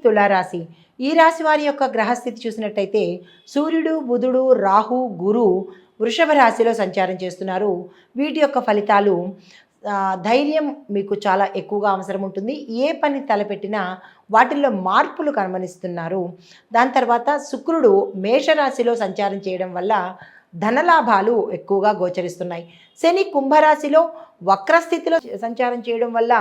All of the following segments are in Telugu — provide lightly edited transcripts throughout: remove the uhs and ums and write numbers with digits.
తులారాశి. ఈ రాశి వారి యొక్క గ్రహస్థితి చూసినట్టయితే సూర్యుడు, బుధుడు, రాహు, గురు వృషభ రాశిలో సంచారం చేస్తున్నారు. వీటి యొక్క ఫలితాలు ధైర్యం మీకు చాలా ఎక్కువగా అవసరం ఉంటుంది. ఏ పని తలపెట్టినా వాటిల్లో మార్పులు గమనిస్తున్నారు. దాని తర్వాత శుక్రుడు మేషరాశిలో సంచారం చేయడం వల్ల ధనలాభాలు ఎక్కువగా గోచరిస్తున్నాయి. శని కుంభరాశిలో వక్రస్థితిలో సంచారం చేయడం వల్ల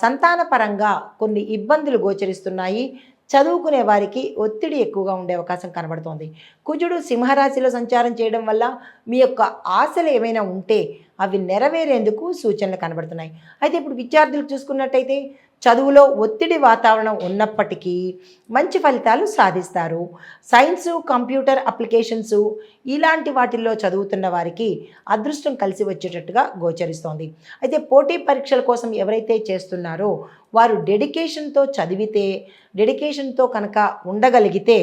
సంతానపరంగా కొన్ని ఇబ్బందులు గోచరిస్తున్నాయి. చదువుకునే వారికి ఒత్తిడి ఎక్కువగా ఉండే అవకాశం కనబడుతోంది. కుజుడు సింహరాశిలో సంచారం చేయడం వల్ల మీ యొక్క ఆశలు ఏమైనా ఉంటే అవి నెరవేరేందుకు సూచనలు కనబడుతున్నాయి. అయితే ఇప్పుడు విద్యార్థులకు చూసుకున్నట్టయితే చదువులో ఒత్తిడి వాతావరణం ఉన్నప్పటికీ మంచి ఫలితాలు సాధిస్తారు. సైన్సు, కంప్యూటర్ అప్లికేషన్సు ఇలాంటి వాటిల్లో చదువుతున్న వారికి అదృష్టం కలిసి వచ్చేటట్టుగా గోచరిస్తోంది. అయితే పోటీ పరీక్షల కోసం ఎవరైతే చేస్తున్నారో వారు డెడికేషన్తో చదివితే, డెడికేషన్తో కనుక ఉండగలిగితే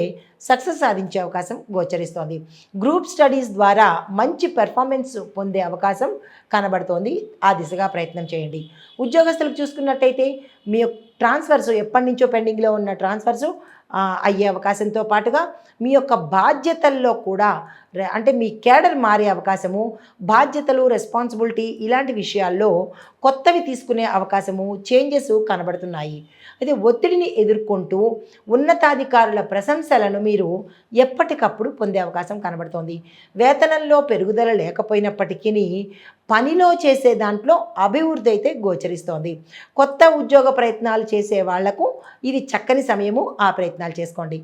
సక్సెస్ సాధించే అవకాశం గోచరిస్తోంది. గ్రూప్ స్టడీస్ ద్వారా మంచి పెర్ఫార్మెన్స్ పొందే అవకాశం కనబడుతోంది. ఆ దిశగా ప్రయత్నం చేయండి. ఉద్యోగస్తులకు చూసుకున్నట్టయితే మీ ట్రాన్స్ఫర్స్ ఎప్పటి నుంచో పెండింగ్లో ఉన్న ట్రాన్స్ఫర్స్ అయ్యే అవకాశంతో పాటుగా మీ యొక్క బాధ్యతల్లో కూడా అంటే మీ కేడర్ మారే అవకాశము, బాధ్యతలు, రెస్పాన్సిబిలిటీ ఇలాంటి విషయాల్లో కొత్తవి తీసుకునే అవకాశము, చేంజెస్ కనబడుతున్నాయి. అయితే ఒత్తిడిని ఎదుర్కొంటూ ఉన్నతాధికారుల ప్రశంసలను మీరు ఎప్పటికప్పుడు పొందే అవకాశం కనబడుతోంది. వేతనంలో పెరుగుదల లేకపోయినప్పటికీ పనిలో చేసే దాంట్లో అభివృద్ధి అయితే గోచరిస్తోంది. కొత్త ఉద్యోగ ప్రయత్నాలు చేసే వాళ్లకు ఇది చక్కని సమయము. ఆ ప్రయత్నాలు చేసుకోండి.